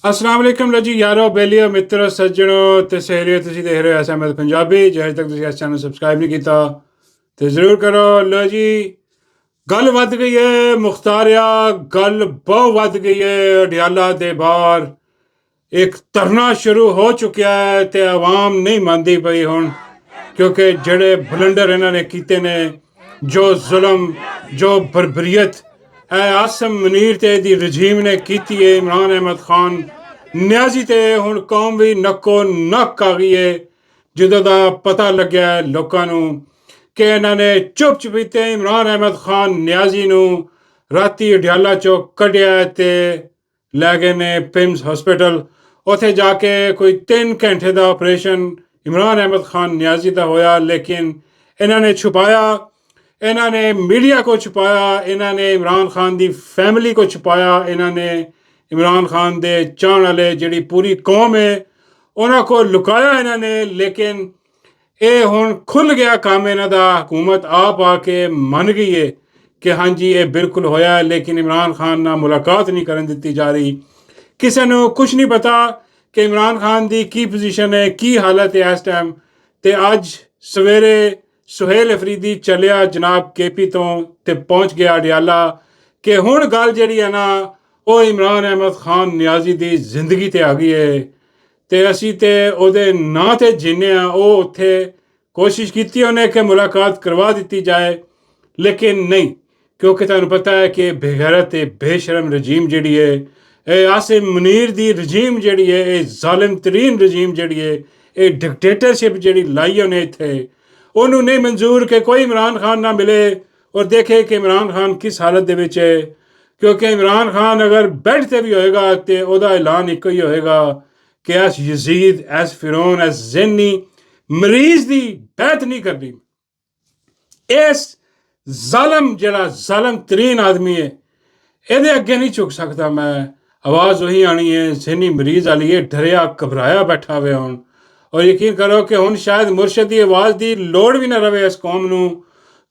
अस्सलाम वालेकुम लो जी यारो बेलियो मित्रों सज्जनों ते सहेलियों तुसीं देख रहे हो SMS पंजाबी जे अजे तक तुसीं इस चैनल सबसक्राइब नहीं किया तो ज़रूर करो। लो जी गल वध गई है मुख्तारिया, गल बहुत वध गई है। अडियाला दे बाहर एक धरना शुरू हो चुका है ते आवाम नहीं मानती पई हुण, क्योंकि जड़े बलंडर इन्होंने कीते ने, जो जुल्म जो बरबरीयत आसम मुनीर ते दी रजीम ने कीती है, इमरान अहमद खान न्याजी ते हुण कौम भी नक्को नक आ गई है। ਜਦੋਂ ਦਾ ਪਤਾ ਲੱਗਿਆ ਲੋਕਾਂ ਨੂੰ ਕਿ ਇਹਨਾਂ ਨੇ ਚੁੱਪ ਚਪੀਤੇ ਇਮਰਾਨ ਅਹਿਮਦ ਖਾਨ ਨਿਆਜ਼ੀ ਨੂੰ ਰਾਤੀ ਅਡਿਆਲਾ ਚੋਂ ਕੱਢਿਆ ਤੇ ਲੈ ਗਏ ਨੇ ਪਿਮਸ ਹਸਪੀਟਲ। ਉੱਥੇ ਜਾ ਕੇ ਕੋਈ 3 ਘੰਟੇ ਦਾ ਆਪਰੇਸ਼ਨ ਇਮਰਾਨ ਅਹਿਮਦ ਖਾਨ ਨਿਆਜ਼ੀ ਦਾ ਹੋਇਆ, ਲੇਕਿਨ ਇਹਨਾਂ ਨੇ ਛੁਪਾਇਆ, ਇਹਨਾਂ ਨੇ ਮੀਡੀਆ को छुपाया, ਇਹਨਾਂ ਨੇ ਇਮਰਾਨ ਖਾਨ ਦੀ ਫੈਮਿਲੀ को छुपाया, ਇਹਨਾਂ ਨੇ ਇਮਰਾਨ ਖਾਨ ਦੇ ਚਾਹਣ ਵਾਲੇ ਜਿਹੜੀ ਪੂਰੀ ਕੌਮ ਹੈ ਉਹਨਾਂ को ਲੁਕਾਇਆ ਇਹਨਾਂ ਨੇ। ਲੇਕਿਨ ਇਹ ਹੁਣ ਖੁੱਲ੍ਹ ਗਿਆ ਕੰਮ ਇਹਨਾਂ ਦਾ। ਹਕੂਮਤ ਆਪ ਆ ਕੇ ਮੰਨ ਗਈ ਹੈ ਕਿ ਹਾਂਜੀ ਇਹ ਬਿਲਕੁਲ ਹੋਇਆ, ਲੇਕਿਨ ਇਮਰਾਨ ਖਾਨ ਨਾਲ ਮੁਲਾਕਾਤ ਨਹੀਂ ਕਰਨ ਦਿੱਤੀ ਜਾ ਰਹੀ। ਕਿਸੇ ਨੂੰ ਕੁਛ ਨਹੀਂ ਪਤਾ ਕਿ ਇਮਰਾਨ ਖਾਨ ਦੀ ਕੀ ਪੋਜੀਸ਼ਨ ਹੈ, ਕੀ ਹਾਲਤ ਹੈ ਇਸ ਟਾਈਮ। ਤੇ ਅੱਜ ਸਵੇਰੇ ਸੁਹੇਲ ਅਫਰੀਦੀ ਚੱਲਿਆ ਜਨਾਬ KP ਤੋਂ ਤੇ ਪਹੁੰਚ ਗਿਆ ਅਡਿਆਲਾ ਕਿ ਹੁਣ ਗੱਲ ਜਿਹੜੀ ਹੈ ਨਾ ਉਹ ਇਮਰਾਨ ਅਹਿਮਦ ਖਾਨ ਨਿਆਜ਼ੀ ਦੀ ਜ਼ਿੰਦਗੀ ਤੇ ਆ ਗਈ ਹੈ ਤੇ ਅਸੀਂ ਤੇ ਉਹਦੇ ਨਾਂ ਤੇ ਜਿੰਨੇ ਆ। ਉਹ ਉੱਥੇ ਕੋਸ਼ਿਸ਼ ਕੀਤੀ ਉਹਨੇ ਕਿ ਮੁਲਾਕਾਤ ਕਰਵਾ ਦਿੱਤੀ ਜਾਏ, ਲੇਕਿਨ ਨਹੀਂ, ਕਿਉਂਕਿ ਤੁਹਾਨੂੰ ਪਤਾ ਹੈ ਕਿ ਬੇਗੈਰਤ ਤੇ ਬੇਸ਼ਰਮ ਰਜੀਮ ਜਿਹੜੀ ਹੈ, ਇਹ ਆਸਿਮ ਮੁਨੀਰ ਦੀ ਰਜੀਮ ਜਿਹੜੀ ਹੈ, ਇਹ ਜ਼ਾਲਿਮ ਤਰੀਨ ਰਜੀਮ ਜਿਹੜੀ ਹੈ, ਇਹ ਡਿਕਟੇਟਰਸ਼ਿਪ ਜਿਹੜੀ ਲਾਈ ਉਹਨੇ ਇੱਥੇ, ਉਹਨੂੰ ਨਹੀਂ ਮਨਜ਼ੂਰ ਕਿ ਕੋਈ ਇਮਰਾਨ ਖਾਨ ਨਾ ਮਿਲੇ ਔਰ ਦੇਖੇ ਕਿ ਇਮਰਾਨ ਖਾਨ ਕਿਸ ਹਾਲਤ ਦੇ ਵਿੱਚ ਹੈ। ਕਿਉਂਕਿ ਇਮਰਾਨ ਖਾਨ ਅਗਰ ਬੈੱਡ 'ਤੇ ਵੀ ਹੋਏਗਾ ਤੇ ਉਹਦਾ ਐਲਾਨ ਇੱਕੋ ਹੀ ਹੋਏਗਾ ਕਿ ਐਸ ਯਜ਼ੀਦ, ਐਸ ਫਿਰੌਨ, ਐਸ ਜ਼ੈਨੀ ਮਰੀਜ਼ ਦੀ ਬੈਤ ਨਹੀਂ ਕਰਨੀ। ਇਸ ਜ਼ਾਲਮ ਜਿਹੜਾ ਜ਼ਾਲਮ ਤਰੀਨ ਆਦਮੀ ਹੈ ਇਹਦੇ ਅੱਗੇ ਨਹੀਂ ਝੁਕ ਸਕਦਾ ਮੈਂ। ਆਵਾਜ਼ ਉਹੀ ਆਣੀ ਹੈ ਜ਼ਹਿਨੀ ਮਰੀਜ਼ ਵਾਲੀ ਹੈ, ਡਰਿਆ ਘਬਰਾਇਆ ਬੈਠਾ ਹੋਵੇ ਹੁਣ। ਔਰ ਯਕੀਨ ਕਰੋ ਕਿ ਹੁਣ ਸ਼ਾਇਦ ਮੁਰਸ਼ਦ ਦੀ ਆਵਾਜ਼ ਦੀ ਲੋੜ ਵੀ ਨਾ ਰਵੇ ਇਸ ਕੌਮ ਨੂੰ,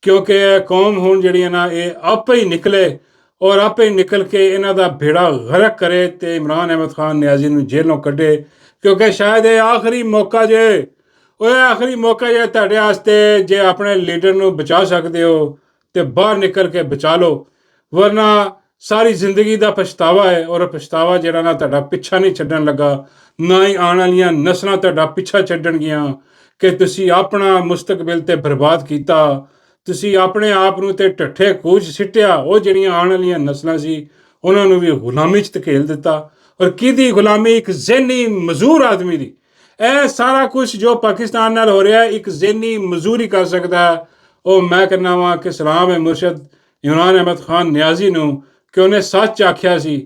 ਕਿਉਂਕਿ ਇਹ ਕੌਮ ਹੁਣ ਜਿਹੜੀ ਹੈ ਨਾ ਇਹ ਆਪੇ ਹੀ ਨਿਕਲੇ ਔਰ ਆਪੇ ਨਿਕਲ ਕੇ ਇਹਨਾਂ ਦਾ ਬੇੜਾ ਗਰਕ ਕਰੇ ਤੇ ਇਮਰਾਨ ਅਹਿਮਦ ਖਾਨ ਨਿਆਜ਼ੀ ਨੂੰ ਜੇਲ੍ਹੋਂ ਕੱਢੇ। ਕਿਉਂਕਿ ਸ਼ਾਇਦ ਇਹ ਆਖਰੀ ਮੌਕਾ ਜੇ, ਉਹ ਆਖਰੀ ਮੌਕਾ ਜੇ ਤੁਹਾਡੇ ਵਾਸਤੇ। ਜੇ ਆਪਣੇ ਲੀਡਰ ਨੂੰ ਬਚਾ ਸਕਦੇ ਹੋ ਤੇ ਬਾਹਰ ਨਿਕਲ ਕੇ ਬਚਾ ਲਓ, ਵਰਨਾ ਸਾਰੀ ਜ਼ਿੰਦਗੀ ਦਾ ਪਛਤਾਵਾ ਹੈ। ਔਰ ਪਛਤਾਵਾ ਜਿਹੜਾ ਨਾ ਤੁਹਾਡਾ ਪਿੱਛਾ ਨਹੀਂ ਛੱਡਣ ਲੱਗਾ, ਨਾ ਹੀ ਆਉਣ ਵਾਲੀਆਂ ਨਸਲਾਂ ਤੁਹਾਡਾ ਪਿੱਛਾ ਛੱਡਣਗੀਆਂ ਕਿ ਤੁਸੀਂ ਆਪਣਾ ਮੁਸਤਕਬਲ ਤੇ ਬਰਬਾਦ ਕੀਤਾ, ਤੁਸੀਂ ਆਪਣੇ ਆਪ ਨੂੰ ਤੇ ਢੱਠੇ ਖੂਜ ਸਿੱਟਿਆ। ਉਹ ਜਿਹੜੀਆਂ ਆਉਣ ਵਾਲੀਆਂ ਨਸਲਾਂ ਸੀ ਉਹਨਾਂ ਨੂੰ ਵੀ ਗੁਲਾਮੀ 'ਚ ਧਕੇਲ ਦਿੱਤਾ। ਔਰ ਕਿਹਦੀ ਗੁਲਾਮੀ? ਇੱਕ ਜ਼ਹਿਨੀ ਮਜ਼ਦੂਰ ਆਦਮੀ ਦੀ। ਇਹ ਸਾਰਾ ਕੁਛ ਜੋ ਪਾਕਿਸਤਾਨ ਨਾਲ ਹੋ ਰਿਹਾ ਇੱਕ ਜ਼ਹਿਨੀ ਮਜ਼ਦੂਰ ਹੀ ਕਰ ਸਕਦਾ। ਉਹ ਮੈਂ ਕਹਿੰਦਾ ਵਾਂ ਕਿ ਸਲਾਮ ਹੈ ਮੁਰਸ਼ਦ ਇਮਰਾਨ ਅਹਿਮਦ ਖਾਨ ਨਿਆਜ਼ੀ ਨੂੰ ਕਿ ਉਹਨੇ ਸੱਚ ਆਖਿਆ ਸੀ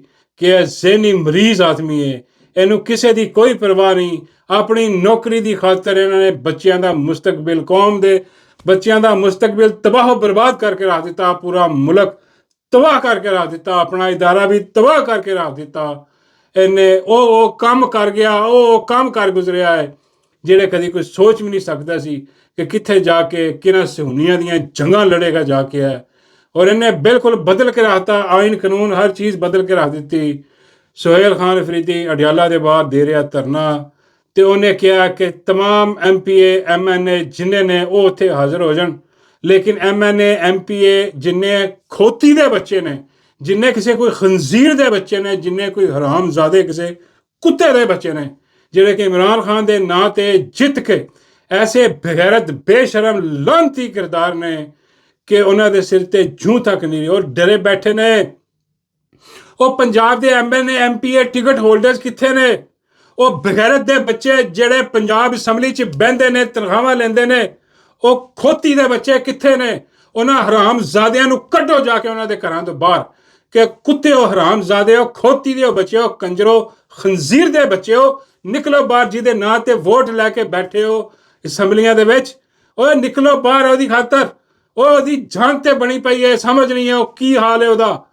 ਕਿ ਇਹ ਜ਼ਹਿਨੀ ਮਰੀਜ਼ ਆਦਮੀ ਹੈ, ਇਹਨੂੰ ਕਿਸੇ ਦੀ ਕੋਈ ਪਰਵਾਹ ਨਹੀਂ। ਆਪਣੀ ਨੌਕਰੀ ਦੀ ਖਾਤਰ ਇਹਨਾਂ ਨੇ ਬੱਚਿਆਂ ਦਾ ਮੁਸਤਕਬਲ, ਕੌਮ ਦੇ ਬੱਚਿਆਂ ਦਾ ਮੁਸਤਕਬਲ ਤਬਾਹ ਬਰਬਾਦ ਕਰਕੇ ਰੱਖ ਦਿੱਤਾ। ਪੂਰਾ ਮੁਲਕ ਤਬਾਹ ਕਰਕੇ ਰੱਖ ਦਿੱਤਾ, ਆਪਣਾ ਇਦਾਰਾ ਵੀ ਤਬਾਹ ਕਰਕੇ ਰੱਖ ਦਿੱਤਾ। ਇਹਨੇ ਉਹ ਕੰਮ ਕਰ ਗਿਆ, ਉਹ ਕੰਮ ਕਰ ਗੁਜ਼ਰਿਆ ਹੈ ਜਿਹੜੇ ਕਦੀ ਕੋਈ ਸੋਚ ਵੀ ਨਹੀਂ ਸਕਦਾ ਸੀ ਕਿ ਕਿੱਥੇ ਜਾ ਕੇ ਕਿਹਨਾਂ ਸਹੂਨੀਆਂ ਦੀਆਂ ਜੰਗਾਂ ਲੜੇਗਾ ਜਾ ਕੇ ਹੈ। ਔਰ ਇਹਨੇ ਬਿਲਕੁਲ ਬਦਲ ਕੇ ਰੱਖਤਾ, ਆਇਨ ਕਾਨੂੰਨ ਹਰ ਚੀਜ਼ ਬਦਲ ਕੇ ਰੱਖ ਦਿੱਤੀ। ਸੁਹੇਲ ਖਾਨ ਅਫਰੀਦੀ ਅਡਿਆਲਾ ਦੇ ਬਾਹਰ ਦੇ ਰਿਹਾ ਧਰਨਾ ਤੇ ਉਹਨੇ ਕਿਹਾ ਕਿ ਤਮਾਮ MPA MNA ਜਿੰਨੇ ਨੇ ਉਹ ਉੱਥੇ ਹਾਜ਼ਰ ਹੋ ਜਾਣ, ਲੇਕਿਨ MNA MPA ਜਿੰਨੇ ਖੋਤੀ ਦੇ ਬੱਚੇ ਨੇ, ਜਿੰਨੇ ਕਿਸੇ ਕੋਈ ਖੰਜ਼ੀਰ ਦੇ ਬੱਚੇ ਨੇ, ਜਿੰਨੇ ਕੋਈ ਹਰਾਮਜ਼ਾਦੇ ਕਿਸੇ ਕੁੱਤੇ ਦੇ ਬੱਚੇ ਨੇ, ਜਿਹੜੇ ਕਿ ਇਮਰਾਨ ਖਾਨ ਦੇ ਨਾਂ ਤੇ ਜਿੱਤ ਕੇ ਐਸੇ ਬੇਗੈਰਤ ਬੇਸ਼ਰਮ ਲਾਂਤੀ ਕਿਰਦਾਰ ਨੇ ਕਿ ਉਹਨਾਂ ਦੇ ਸਿਰ ਤੇ ਜੂੰ ਤੱਕ ਨਹੀਂ ਔਰ ਡਰੇ ਬੈਠੇ ਨੇ। ਉਹ ਪੰਜਾਬ ਦੇ MNA MPA ਟਿਕਟ ਹੋਲਡਰਸ ਕਿੱਥੇ ਨੇ? ਉਹ ਬਗੈਰਤ ਦੇ ਬੱਚੇ ਜਿਹੜੇ ਪੰਜਾਬ ਅਸੈਂਬਲੀ 'ਚ ਬਹਿੰਦੇ ਨੇ, ਤਨਖਾਹਾਂ ਲੈਂਦੇ ਨੇ, ਉਹ ਖੋਤੀ ਦੇ ਬੱਚੇ ਕਿੱਥੇ ਨੇ? ਉਹਨਾਂ ਹਰਾਮਜ਼ਾਦਿਆਂ ਨੂੰ ਕੱਢੋ ਜਾ ਕੇ ਉਹਨਾਂ ਦੇ ਘਰਾਂ ਤੋਂ ਬਾਹਰ ਕਿ ਕੁੱਤੇ ਹੋ, ਹਰਾਮਜ਼ਾਦੇ ਹੋ, ਖੋਤੀ ਦੇ ਹੋ ਬੱਚੇ ਹੋ, ਕੰਜਰੋ, ਖੰਜ਼ੀਰ ਦੇ ਬੱਚੇ ਹੋ, ਨਿਕਲੋ ਬਾਹਰ। ਜਿਹਦੇ ਨਾਂ ਤੇ ਵੋਟ ਲੈ ਕੇ ਬੈਠੇ ਹੋ ਅਸੈਂਬਲੀਆਂ ਦੇ ਵਿੱਚ, ਉਹ ਨਿਕਲੋ ਬਾਹਰ। ਉਹਦੀ ਖਾਤਰ ਉਹਦੀ ਜਾਨ ਤੇ ਬਣੀ ਪਈ ਹੈ, ਸਮਝ ਨਹੀਂ ਹੈ ਉਹ ਕੀ ਹਾਲ ਹੈ ਉਹਦਾ।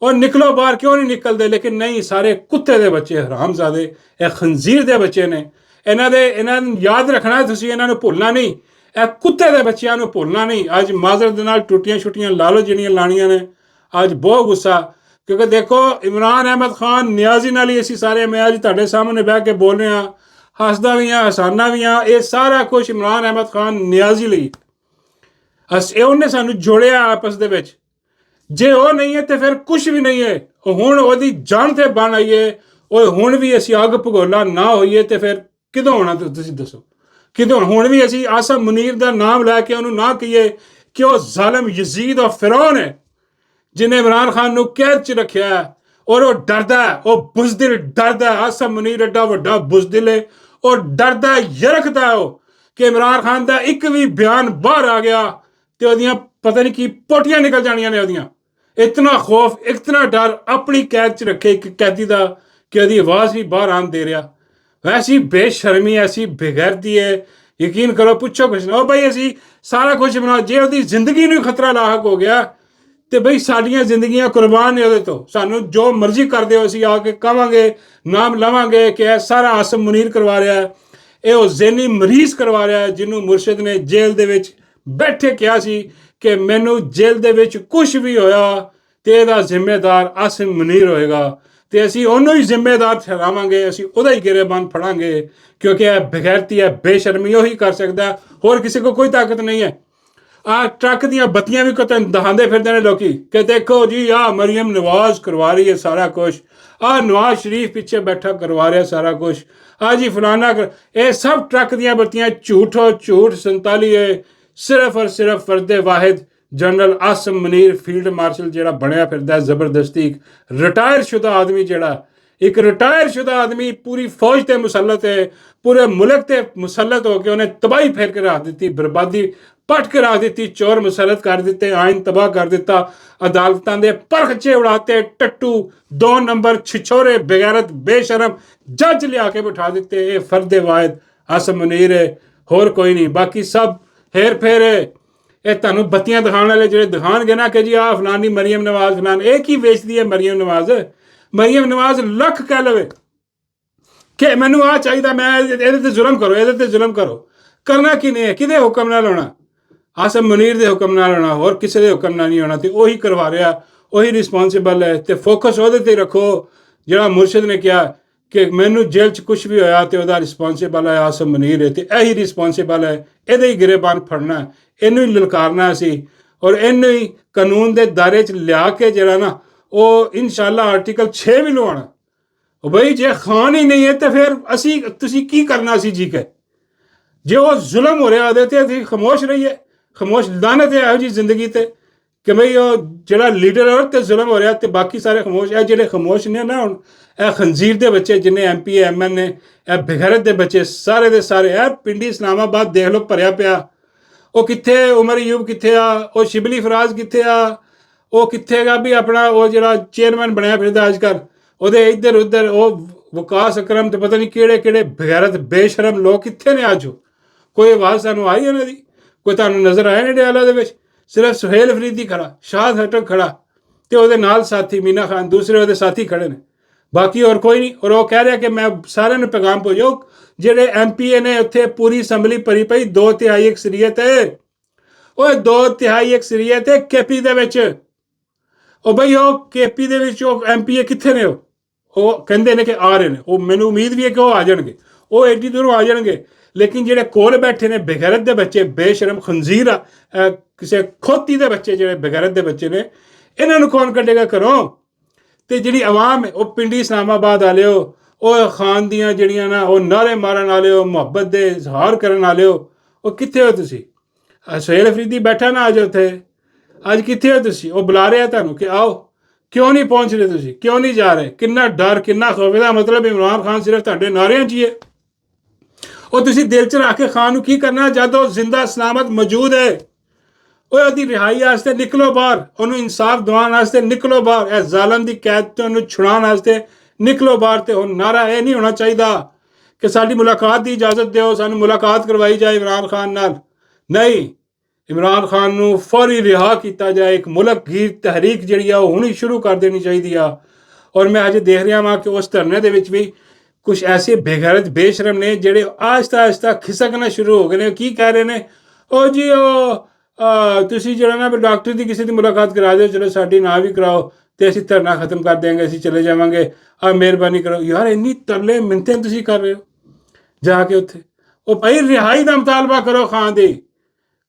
ਉਹ ਨਿਕਲੋ ਬਾਹਰ, ਕਿਉਂ ਨਹੀਂ ਨਿਕਲਦੇ? ਲੇਕਿਨ ਨਹੀਂ, ਸਾਰੇ ਕੁੱਤੇ ਦੇ ਬੱਚੇ, ਹਰਾਮਜ਼ਾਦੇ, ਇਹ ਖੰਜ਼ੀਰ ਦੇ ਬੱਚੇ ਨੇ। ਇਹਨਾਂ ਨੂੰ ਯਾਦ ਰੱਖਣਾ, ਤੁਸੀਂ ਇਹਨਾਂ ਨੂੰ ਭੁੱਲਣਾ ਨਹੀਂ। ਇਹ ਕੁੱਤੇ ਦੇ ਬੱਚਿਆਂ ਨੂੰ ਭੁੱਲਣਾ ਨਹੀਂ। ਅੱਜ ਮਾਜ਼ਰਤ ਦੇ ਨਾਲ ਟੁੱਟੀਆਂ ਛੁੱਟੀਆਂ ਲਾ ਲਓ ਜਿਹੜੀਆਂ ਲਾਣੀਆਂ ਨੇ। ਅੱਜ ਬਹੁਤ ਗੁੱਸਾ ਕਿਉਂਕਿ ਦੇਖੋ ਇਮਰਾਨ ਅਹਿਮਦ ਖਾਨ ਨਿਆਜ਼ੀ ਨਾਲ ਹੀ ਅਸੀਂ ਸਾਰੇ, ਮੈਂ ਅੱਜ ਤੁਹਾਡੇ ਸਾਹਮਣੇ ਬਹਿ ਕੇ ਬੋਲ ਰਹੇ ਹਾਂ, ਹੱਸਦਾ ਵੀ ਹਾਂ ਹਸਾਨਾ ਵੀ ਹਾਂ, ਇਹ ਸਾਰਾ ਕੁਛ ਇਮਰਾਨ ਅਹਿਮਦ ਖਾਨ ਨਿਆਜ਼ੀ ਲਈ। ਇਹ ਉਹਨੇ ਸਾਨੂੰ ਜੋੜਿਆ ਆਪਸ ਦੇ ਵਿੱਚ। ਜੇ ਉਹ ਨਹੀਂ ਹੈ ਤੇ ਫਿਰ ਕੁਛ ਵੀ ਨਹੀਂ ਹੈ। ਹੁਣ ਉਹਦੀ ਜਾਨ ਤੇ ਬਣ ਆਈਏ, ਉਹ ਹੁਣ ਵੀ ਅਸੀਂ ਅੱਗ ਭਗੋਲਾ ਨਾ ਹੋਈਏ ਤੇ ਫਿਰ ਕਿਦੋਂ ਹੋਣਾ ਤੁਸੀਂ ਦੱਸੋ, ਕਿਦੋਂ? ਹੁਣ ਵੀ ਅਸੀਂ ਆਸਮ ਮੁਨੀਰ ਦਾ ਨਾਮ ਲੈ ਕੇ ਉਹਨੂੰ ਨਾ ਕਹੀਏ ਕਿ ਉਹ ਜ਼ਾਲਮ ਯਜ਼ੀਦ ਔਰ ਫਿਰੌਨ ਹੈ ਜਿਹਨੇ ਇਮਰਾਨ ਖਾਨ ਨੂੰ ਕੈਦ 'ਚ ਰੱਖਿਆ, ਔਰ ਉਹ ਡਰਦਾ, ਉਹ ਬੁਜ਼ਦਿਲ ਡਰਦਾ। ਆਸਮ ਮੁਨੀਰ ਐਡਾ ਵੱਡਾ ਬੁਜ਼ਦਿਲ ਹੈ, ਉਹ ਡਰਦਾ ਯਰਕਦਾ ਉਹ ਕਿ ਇਮਰਾਨ ਖਾਨ ਦਾ ਇੱਕ ਵੀ ਬਿਆਨ ਬਾਹਰ ਆ ਗਿਆ ਤੇ ਉਹਦੀਆਂ ਪਤਾ ਨਹੀਂ ਕੀ ਪੋਟੀਆਂ ਨਿਕਲ ਜਾਣੀਆਂ ਨੇ ਉਹਦੀਆਂ। ਇਤਨਾ ਖੌਫ, ਇਤਨਾ ਡਰ ਆਪਣੀ ਕੈਦ 'ਚ ਰੱਖੇ ਇੱਕ ਕੈਦੀ ਦਾ ਕਿ ਉਹਦੀ ਆਵਾਜ਼ ਵੀ ਬਾਹਰ ਆਉਣ ਦੇ ਰਿਹਾ। ਵੈਸੀ ਬੇਸ਼ਰਮੀ, ਐਸੀ ਬੇਗੈਰਤੀ ਹੈ, ਯਕੀਨ ਕਰੋ ਪੁੱਛੋ ਕੁਛ ਨਾ। ਉਹ ਬਈ ਅਸੀਂ ਸਾਰਾ ਕੁਝ ਬਣਾ, ਜੇ ਉਹਦੀ ਜ਼ਿੰਦਗੀ ਨੂੰ ਖਤਰਾ ਲਾਹਕ ਹੋ ਗਿਆ ਤੇ ਬਈ ਸਾਡੀਆਂ ਜ਼ਿੰਦਗੀਆਂ ਕੁਰਬਾਨ ਨੇ ਉਹਦੇ ਤੋਂ। ਸਾਨੂੰ ਜੋ ਮਰਜ਼ੀ ਕਰ ਦਿਓ, ਅਸੀਂ ਆ ਕੇ ਕਹਾਂਗੇ, ਨਾਮ ਲਵਾਂਗੇ ਕਿ ਇਹ ਸਾਰਾ ਆਸਮ ਮੁਨੀਰ ਕਰਵਾ ਰਿਹਾ, ਇਹ ਉਹ ਜ਼ਹਿਨੀ ਮਰੀਜ਼ ਕਰਵਾ ਰਿਹਾ ਜਿਹਨੂੰ ਮੁਰਸ਼ਿਦ ਨੇ ਜੇਲ੍ਹ ਦੇ ਵਿੱਚ ਬੈਠੇ ਕਿਹਾ ਸੀ ਕਿ ਮੈਨੂੰ ਜੇਲ੍ਹ ਦੇ ਵਿੱਚ ਕੁਛ ਵੀ ਹੋਇਆ ਤੇ ਇਹਦਾ ਜ਼ਿੰਮੇਦਾਰ ਆਸਿਮ ਮੁਨੀਰ ਹੋਏਗਾ, ਤੇ ਅਸੀਂ ਉਹਨੂੰ ਹੀ ਜ਼ਿੰਮੇਦਾਰ ਠਹਿਰਾਵਾਂਗੇ, ਅਸੀਂ ਉਹਦਾ ਹੀ ਗਿਰੇਬਾਨ ਫੜਾਂਗੇ, ਕਿਉਂਕਿ ਇਹ ਬਗੈਰਤੀ ਹੈ, ਬੇਸ਼ਰਮੀ ਉਹੀ ਕਰ ਸਕਦਾ, ਹੋਰ ਕਿਸੇ ਕੋਲ ਕੋਈ ਤਾਕਤ ਨਹੀਂ ਹੈ। ਆਹ ਟਰੱਕ ਦੀਆਂ ਬੱਤੀਆਂ ਵੀ ਕਿਤੇ ਦਿਖਾਉਂਦੇ ਫਿਰਦੇ ਨੇ ਲੋਕੀ ਕਿ ਦੇਖੋ ਜੀ ਆਹ ਮਰੀਮ ਨਵਾਜ਼ ਕਰਵਾ ਰਹੀ ਹੈ ਸਾਰਾ ਕੁਛ, ਆਹ ਨਵਾਜ਼ ਸ਼ਰੀਫ ਪਿੱਛੇ ਬੈਠਾ ਕਰਵਾ ਰਿਹਾ ਸਾਰਾ ਕੁਛ, ਆਹ ਜੀ ਫਲਾਨਾ ਇਹ ਸਭ ਟਰੱਕ ਦੀਆਂ ਬੱਤੀਆਂ ਝੂਠੋ ਝੂਠ 47 ਹੈ। ਸਿਰਫ ਔਰ ਸਿਰਫ ਫਰਦੇ ਵਾਹਿਦ general awesome Munir field marshal ਜਿਹੜਾ ਬਣਿਆ ਫਿਰਦਾ ਜ਼ਬਰਦਸਤੀ, ਰਿਟਾਇਰ ਸ਼ੁਦਾ ਆਦਮੀ, ਜਿਹੜਾ ਇੱਕ ਰਿਟਾਇਰ ਸ਼ੁਦਾ ਆਦਮੀ ਪੂਰੀ ਫੌਜ ਤੇ ਮੁਸਲਤ ਹੈ, ਪੂਰੇ ਮੁਲਕ ਤੇ ਮੁਸਲਤ ਹੋ ਕੇ ਉਹਨੇ ਤਬਾਹੀ ਫੇਰ ਕੇ ਰੱਖ ਦਿੱਤੀ, ਬਰਬਾਦੀ ਪੱਟ ਕੇ ਰੱਖ ਦਿੱਤੀ, ਚੋਰ ਮੁਸਲਤ ਕਰ ਦਿੱਤੇ, ਆਇਨ ਤਬਾਹ ਕਰ ਦਿੱਤਾ, ਅਦਾਲਤਾਂ ਦੇ ਪਰਖਚੇ ਉਡਾਤੇ, ਟੱਟੂ 2 ਨੰਬਰ ਛਿਛੋਰੇ ਬਗੈਰਤ ਬੇਸ਼ਰਮ ਜੱਜ ਲਿਆ ਕੇ ਬਿਠਾ ਦਿੱਤੇ। ਇਹ ਫਰਦੇ ਵਾਹਿਦ ਆਸਮ ਮੁਨੀਰ ਹੈ, ਹੋਰ ਕੋਈ ਨਹੀਂ। ਬਾਕੀ ਸਭ ਹੇਰ ਫੇਰ ਹੈ। ਇਹ ਤੁਹਾਨੂੰ ਬੱਤੀਆਂ ਦਿਖਾਉਣ ਵਾਲੇ ਜਿਹੜੇ ਦਿਖਾਉਣਗੇ ਨਾ ਕਿ ਜੀ ਆਹ ਫਲਾਨੀ ਮਰੀਮ ਨਵਾਜ਼ ਫਲਾਨ, ਇਹ ਕੀ ਵੇਚਦੀ ਹੈ ਮਰੀਮ ਨਵਾਜ਼? ਮਰੀਮ ਨਵਾਜ਼ ਲੱਖ ਕਹਿ ਲਵੇ ਕਿ ਮੈਨੂੰ ਆਹ ਚਾਹੀਦਾ, ਮੈਂ ਇਹਦੇ ਤੇ ਜ਼ੁਲਮ ਕਰੋ, ਇਹਦੇ ਤੇ ਜ਼ੁਲਮ ਕਰੋ, ਕਰਨਾ ਕੀ ਨਹੀਂ ਹੈ, ਕਿਹਦੇ ਹੁਕਮ ਨਾਲ ਹੋਣਾ? ਆਸਮ ਮੁਨੀਰ ਦੇ ਹੁਕਮ ਨਾਲ ਹੋਣਾ, ਹੋਰ ਕਿਸੇ ਦੇ ਹੁਕਮ ਨਾਲ ਨਹੀਂ ਹੋਣਾ, ਤੇ ਉਹੀ ਕਰਵਾ ਰਿਹਾ, ਉਹੀ ਰਿਸਪੌਂਸਿਬਲ ਹੈ। ਤੇ ਫੋਕਸ ਉਹਦੇ ਤੇ ਰੱਖੋ ਜਿਹੜਾ ਮੁਰਸ਼ਿਦ ਨੇ ਕਿਹਾ ਕਿ ਮੈਨੂੰ ਜੇਲ੍ਹ 'ਚ ਕੁਛ ਵੀ ਹੋਇਆ ਤੇ ਉਹਦਾ ਰਿਸਪੌਂਸਿਬਲ ਹੈ ਆਸਮ ਮੁਨੀਰ ਹੈ, ਤੇ ਇਹੀ ਰਿਸਪੌਂਸਿਬਲ ਹੈ, ਇਹਦੇ ਹੀ ਗਿਰੇਬਾਨ ਫੜਨਾ, ਇਹਨੂੰ ਹੀ ਲਲਕਾਰਨਾ ਅਸੀਂ, ਔਰ ਇਹਨੂੰ ਹੀ ਕਾਨੂੰਨ ਦੇ ਦਾਇਰੇ 'ਚ ਲਿਆ ਕੇ ਜਿਹੜਾ ਨਾ ਉਹ ਇਨਸ਼ਾਅੱਲਾ ਆਰਟੀਕਲ 6 ਵੀ ਲਵਾਉਣਾ। ਉਹ ਬਈ ਜੇ ਖਾਨ ਹੀ ਨਹੀਂ ਹੈ ਤੇ ਫਿਰ ਤੁਸੀਂ ਕੀ ਕਰਨਾ ਸੀ ਜੀ? ਕੇ ਜੇ ਉਹ ਜ਼ੁਲਮ ਹੋ ਰਿਹਾ ਉਹਦੇ ਤੇ ਅਸੀਂ ਖਾਮੋਸ਼ ਰਹੀਏ? ਖਾਮੋਸ਼ ਲਾਨਤ ਹੈ ਇਹੋ ਜਿਹੀ ਜ਼ਿੰਦਗੀ ਤੇ ਕਿ ਬਈ ਉਹ ਜਿਹੜਾ ਲੀਡਰ ਹੈ ਤੇ ਜ਼ੁਲਮ ਹੋ ਰਿਹਾ ਤੇ ਬਾਕੀ ਸਾਰੇ ਖਾਮੋਸ਼। ਇਹ ਜਿਹੜੇ ਖਾਮੋਸ਼ ਨੇ ਨਾ, ਹੁਣ ਇਹ ਖੰਜ਼ੀਰ ਦੇ ਬੱਚੇ ਜਿੰਨੇ MP MN ਨੇ, ਇਹ ਬੇਗੈਰਤ ਦੇ ਬੱਚੇ ਸਾਰੇ ਦੇ ਸਾਰੇ, ਇਹ ਪਿੰਡੀ ਇਸਲਾਮਾਬਾਦ ਦੇਖ ਲਓ ਭਰਿਆ ਪਿਆ। ਉਹ ਕਿੱਥੇ ਉਮਰ ਅਯੂਬ ਕਿੱਥੇ ਆ? ਉਹ ਸ਼ਿਬਲੀ ਫਰਾਜ਼ ਕਿੱਥੇ ਆ? ਉਹ ਕਿੱਥੇ ਹੈਗਾ ਵੀ ਆਪਣਾ ਉਹ ਜਿਹੜਾ ਚੇਅਰਮੈਨ ਬਣਿਆ ਫਿਰਦਾ ਅੱਜ ਕੱਲ੍ਹ, ਉਹਦੇ ਇੱਧਰ ਉੱਧਰ ਉਹ ਵਕਾਸ ਅਕਰਮ ਤੇ ਪਤਾ ਨਹੀਂ ਕਿਹੜੇ ਕਿਹੜੇ ਬੇਗੈਰਤ ਬੇਸ਼ਰਮ ਲੋਕ ਕਿੱਥੇ ਨੇ ਅੱਜ? ਕੋਈ ਆਵਾਜ਼ ਸਾਨੂੰ ਆਈ ਉਹਨਾਂ ਦੀ? ਕੋਈ ਤੁਹਾਨੂੰ ਨਜ਼ਰ ਆਇਆ ਨੇ ਡਿਆਲਾ ਦੇ ਵਿੱਚ? ਸਿਰਫ ਸੁਹੇਲ ਅਫਰੀਦੀ ਖੜਾ, ਸ਼ਾਦ ਹਟਕ ਖੜਾ, ਤੇ ਉਹਦੇ ਨਾਲ ਸਾਥੀ ਮੀਨਾ ਖਾਨ, ਦੂਸਰੇ ਉਹਦੇ ਸਾਥੀ ਖੜੇ ਨੇ, ਬਾਕੀ ਹੋਰ ਕੋਈ ਨਹੀਂ। ਔਰ ਉਹ ਕਹਿ ਰਿਹਾ ਕਿ ਮੈਂ ਸਾਰਿਆਂ ਨੂੰ ਪੈਗਾਮ ਭੇਜੋ, ਜਿਹੜੇ MPA ਨੇ ਉੱਥੇ ਪੂਰੀ ਅਸੈਂਬਲੀ ਭਰੀ ਪਈ 2/3 ਅਕਸਰੀਅਤ ਹੈ, ਉਹ 2/3 ਅਕਸਰੀਅਤ ਹੈ KP ਦੇ ਵਿੱਚ। ਉਹ ਬਈ ਉਹ KP ਦੇ ਵਿੱਚ ਉਹ MPA ਕਿੱਥੇ ਨੇ? ਉਹ ਕਹਿੰਦੇ ਨੇ ਕਿ ਆ ਰਹੇ ਨੇ, ਉਹ ਮੈਨੂੰ ਉਮੀਦ ਵੀ ਹੈ ਕਿ ਉਹ ਆ ਜਾਣਗੇ, ਉਹ ਐਡੀ ਦੂਰੋਂ ਆ ਜਾਣਗੇ। ਲੇਕਿਨ ਜਿਹੜੇ ਕੋਲ ਬੈਠੇ ਨੇ ਬੇਗੈਰਤ ਦੇ ਬੱਚੇ, ਬੇਸ਼ਰਮ ਖੰਜ਼ੀਰ ਆ, ਕਿਸੇ ਖੋਤੀ ਦੇ ਬੱਚੇ, ਜਿਹੜੇ ਬੇਗੈਰਤ ਦੇ ਬੱਚੇ ਨੇ, ਇਹਨਾਂ ਨੂੰ ਕੌਣ ਕੱਢੇਗਾ ਘਰੋਂ? ਤੇ ਜਿਹੜੀ ਆਵਾਮ ਹੈ ਉਹ ਪਿੰਡੀ ਇਸਲਾਮਾਬਾਦ ਵਾਲਿਓ, ਉਹ ਖਾਨ ਦੀਆਂ ਜਿਹੜੀਆਂ ਨਾ ਉਹ ਨਾਰੇ ਮਾਰਨ ਵਾਲਿਓ, ਮੁਹੱਬਤ ਦੇ ਇਜ਼ਹਾਰ ਕਰਨ ਵਾਲਿਓ, ਉਹ ਕਿੱਥੇ ਹੋ ਤੁਸੀਂ? ਸੁਹੇਲ ਅਫਰੀਦੀ ਬੈਠਾ ਨਾ ਅੱਜ ਉੱਥੇ, ਅੱਜ ਕਿੱਥੇ ਹੋ ਤੁਸੀਂ? ਉਹ ਬੁਲਾ ਰਿਹਾ ਤੁਹਾਨੂੰ ਕਿ ਆਓ, ਕਿਉਂ ਨਹੀਂ ਪਹੁੰਚ ਰਹੇ ਤੁਸੀਂ? ਕਿਉਂ ਨਹੀਂ ਜਾ ਰਹੇ? ਕਿੰਨਾ ਡਰ, ਕਿੰਨਾ ਖੌਫ! ਇਹਦਾ ਮਤਲਬ ਇਮਰਾਨ ਖਾਨ ਸਿਰਫ ਤੁਹਾਡੇ ਨਾਰਿਆਂ 'ਚ ਹੀ ਹੈ। ਉਹ ਤੁਸੀਂ ਦਿਲ 'ਚ ਰੱਖ ਕੇ ਖਾਨ ਨੂੰ ਕੀ ਕਰਨਾ ਜਦ ਉਹ ਜ਼ਿੰਦਾ ਸਲਾਮਤ ਮੌਜੂਦ ਹੈ? ਉਹ ਉਹਦੀ ਰਿਹਾਈ ਵਾਸਤੇ ਨਿਕਲੋ ਬਾਹਰ, ਉਹਨੂੰ ਇਨਸਾਫ ਦਿਵਾਉਣ ਵਾਸਤੇ ਨਿਕਲੋ ਬਾਹਰ, ਇਹ ਜ਼ਾਲਮ ਦੀ ਕੈਦ ਤੋਂ ਉਹਨੂੰ ਛੁਡਾਉਣ ਵਾਸਤੇ ਨਿਕਲੋ ਬਾਹਰ। ਤੇ ਹੁਣ ਨਾਰਾ ਇਹ ਨਹੀਂ ਹੋਣਾ ਚਾਹੀਦਾ ਕਿ ਸਾਡੀ ਮੁਲਾਕਾਤ ਦੀ ਇਜਾਜ਼ਤ ਦਿਓ, ਸਾਨੂੰ ਮੁਲਾਕਾਤ ਕਰਵਾਈ ਜਾਏ ਇਮਰਾਨ ਖਾਨ ਨਾਲ। ਨਹੀਂ, ਇਮਰਾਨ ਖਾਨ ਨੂੰ ਫੌਰੀ ਰਿਹਾ ਕੀਤਾ ਜਾਏ। ਇੱਕ ਮੁਲਕ ਗੀਰ ਤਹਿਰੀਕ ਜਿਹੜੀ ਆ ਉਹ ਹੁਣੀ ਸ਼ੁਰੂ ਕਰ ਦੇਣੀ ਚਾਹੀਦੀ ਆ। ਔਰ ਮੈਂ ਅਜੇ ਦੇਖ ਰਿਹਾ ਵਾਂ ਕਿ ਉਸ ਧਰਨੇ ਦੇ ਵਿੱਚ ਵੀ ਕੁਛ ਐਸੇ ਬੇਗੈਰਤ ਬੇਸ਼ਰਮ ਨੇ ਜਿਹੜੇ ਆਹਿਸਤਾ ਆਹਿਸਤਾ ਖਿਸਕਣਾ ਸ਼ੁਰੂ ਹੋ ਗਏ ਨੇ। ਕੀ ਕਹਿ ਰਹੇ ਨੇ? ਉਹ ਜੀ ਉਹ ਤੁਸੀਂ ਜਿਹੜਾ ਨਾ ਡਾਕਟਰ ਦੀ ਕਿਸੇ ਦੀ ਮੁਲਾਕਾਤ ਕਰਾ ਦਿਓ, ਚਲੋ ਸਾਡੀ ਨਾ ਵੀ ਕਰਾਓ, ਤੇ ਅਸੀਂ ਧਰਨਾ ਖਤਮ ਕਰ ਦਿਆਂਗੇ, ਅਸੀਂ ਚਲੇ ਜਾਵਾਂਗੇ, ਆ ਮਿਹਰਬਾਨੀ ਕਰੋ। ਯਾਰ ਇੰਨੀ ਤਰਲੇ ਮਿੰਨਤਾਂ ਤੁਸੀਂ ਕਰ ਰਹੇ ਹੋ ਜਾ ਕੇ ਉੱਥੇ। ਉਹ ਭਾਈ ਰਿਹਾਈ ਦਾ ਮੁਤਾਲਬਾ ਕਰੋ ਖਾਨ ਦੀ।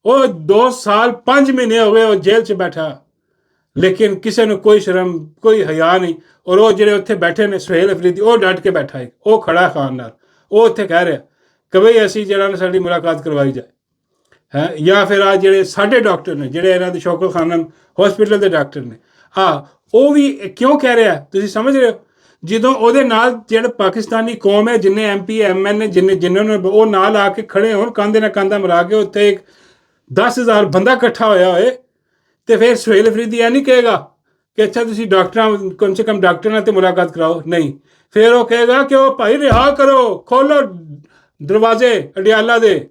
ਉਹ 2 ਸਾਲ 5 ਮਹੀਨੇ ਹੋ ਗਏ ਉਹ ਜੇਲ੍ਹ 'ਚ ਬੈਠਾ, ਲੇਕਿਨ ਕਿਸੇ ਨੂੰ ਕੋਈ ਸ਼ਰਮ ਕੋਈ ਹਯਾ ਨਹੀਂ। ਔਰ ਉਹ ਜਿਹੜੇ ਉੱਥੇ ਬੈਠੇ ਨੇ ਸੁਹੇਲ ਅਫਰੀਦੀ, ਉਹ ਡਟ ਕੇ ਬੈਠਾ ਹੈ, ਉਹ ਖੜਾ ਖਾਨ ਨਾਲ, ਉਹ ਉੱਥੇ ਕਹਿ ਰਿਹਾ ਕਿ ਬਈ ਅਸੀਂ ਜਿਹੜਾ ਨਾ ਸਾਡੀ ਮੁਲਾਕਾਤ ਕਰਵਾਈ ਜਾਏ ਹੈ। ਜਾਂ ਫਿਰ ਆ ਜਿਹੜੇ ਸਾਡੇ ਡਾਕਟਰ ਨੇ, ਜਿਹੜੇ ਇਹਨਾਂ ਦੇ ਸ਼ੌਕਤ ਖਾਨਮ ਹਸਪੀਟਲ ਦੇ ਡਾਕਟਰ ਨੇ, ਉਹ ਵੀ ਕਿਉਂ ਕਹਿ ਰਿਹਾ ਤੁਸੀਂ ਸਮਝ ਰਹੇ ਹੋ? ਜਦੋਂ ਉਹਦੇ ਨਾਲ ਜਿਹੜਾ ਪਾਕਿਸਤਾਨੀ ਕੌਮ ਹੈ, ਜਿੰਨੇ MP MN ਜਿਨ੍ਹਾਂ ਨੂੰ ਉਹ ਨਾਲ ਆ ਕੇ ਖੜੇ ਹੋਣ, ਕਾਂਧੇ ਨਾਲ ਕਾਂਧਾ ਮਿਲਾ ਕੇ, ਉੱਥੇ ਇੱਕ 10,000 ਬੰਦਾ ਇਕੱਠਾ ਹੋਇਆ ਹੋਏ, ਤੇ ਫਿਰ ਸੁਹੇਲ ਅਫਰੀਦੀ ਇਹ ਨਹੀਂ ਕਹੇਗਾ ਕਿ ਅੱਛਾ ਤੁਸੀਂ ਡਾਕਟਰਾਂ ਕਮ ਸੇ ਕਮ ਡਾਕਟਰ ਨਾਲ ਤੇ ਮੁਲਾਕਾਤ ਕਰਾਓ। ਨਹੀਂ, ਫਿਰ ਉਹ ਕਹੇਗਾ ਕਿ ਉਹ ਭਾਈ ਰਿਹਾ ਕਰੋ, ਖੋਲੋ ਦਰਵਾਜ਼ੇ ਅਡਿਆਲਾ ਦੇ।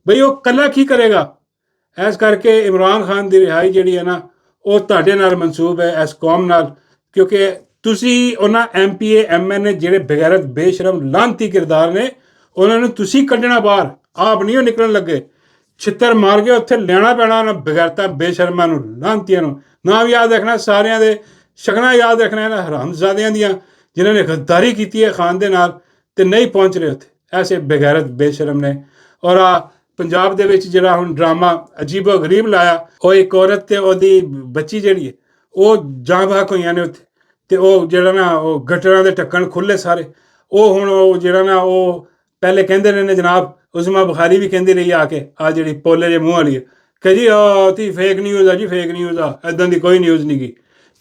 ਬਈ ਉਹ ਇਕੱਲਾ ਕੀ ਕਰੇਗਾ? ਇਸ ਕਰਕੇ ਇਮਰਾਨ ਖਾਨ ਦੀ ਰਿਹਾਈ ਜਿਹੜੀ ਹੈ ਨਾ, ਉਹ ਤੁਹਾਡੇ ਨਾਲ ਮਨਸੂਬ ਹੈ, ਇਸ ਕੌਮ ਨਾਲ, ਕਿਉਂਕਿ ਤੁਸੀਂ ਉਹਨਾਂ MPA MN ਜਿਹੜੇ ਬਗੈਰਤ ਬੇਸ਼ਰਮ ਲਾਂਤੀ ਕਿਰਦਾਰ ਨੇ, ਉਹਨਾਂ ਨੂੰ ਤੁਸੀਂ ਕੱਢਣਾ ਬਾਹਰ, ਆਪ ਨਹੀਂ ਉਹ ਨਿਕਲਣ ਲੱਗੇ। ਛਿੱਤਰ ਮਾਰ ਕੇ ਉੱਥੇ ਲੈਣਾ ਪੈਣਾ ਉਹਨਾਂ ਬਗੈਰਤਾਂ ਬੇਸ਼ਰਮਾਂ ਨੂੰ, ਲਾਂਤੀਆਂ ਨੂੰ। ਨਾਮ ਯਾਦ ਰੱਖਣਾ ਸਾਰਿਆਂ ਦੇ, ਸ਼ਕਲਾਂ ਯਾਦ ਰੱਖਣਾ ਇਹਨਾਂ ਹਰਾਮਜ਼ਾਦਿਆਂ ਦੀਆਂ ਜਿਨ੍ਹਾਂ ਨੇ ਗद्दारी ਕੀਤੀ ਹੈ ਖਾਨ ਦੇ ਨਾਲ ਤੇ ਨਹੀਂ ਪਹੁੰਚ ਰਹੇ ਉੱਥੇ। ਐਸੇ ਬਗੈਰਤ ਬੇਸ਼ਰਮ ਨੇ। ਔਰ ਪੰਜਾਬ ਦੇ ਵਿੱਚ ਜਿਹੜਾ ਹੁਣ ਡਰਾਮਾ ਅਜੀਬੋ ਗਰੀਬ ਲਾਇਆ, ਉਹ ਇੱਕ ਔਰਤ ਤੇ ਉਹਦੀ ਬੱਚੀ ਜਿਹੜੀ ਹੈ ਉਹ ਜਾਂ ਬਹਕ ਹੋਈਆਂ ਨੇ ਉੱਥੇ, ਤੇ ਉਹ ਜਿਹੜਾ ਨਾ ਉਹ ਗਟਰਾਂ ਦੇ ਢੱਕਣ ਖੁੱਲ੍ਹੇ ਸਾਰੇ। ਉਹ ਹੁਣ ਉਹ ਜਿਹੜਾ ਨਾ ਉਹ ਪਹਿਲੇ ਕਹਿੰਦੇ ਰਹੇ ਨੇ ਜਨਾਬ ਉਜ਼ਮਾ ਬੁਖਾਰੀ ਵੀ ਕਹਿੰਦੀ ਰਹੀ ਆ ਕੇ, ਆ ਜਿਹੜੀ ਪੋਲੇ ਦੇ ਮੂੰਹ ਵਾਲੀ ਹੈ, ਕਿ ਜੀ ਤੀ ਫੇਕ ਨਿਊਜ਼ ਆ ਜੀ, ਫੇਕ ਨਿਊਜ਼ ਆ, ਇੱਦਾਂ ਦੀ ਕੋਈ ਨਿਊਜ਼ ਨਹੀਂ ਗਈ।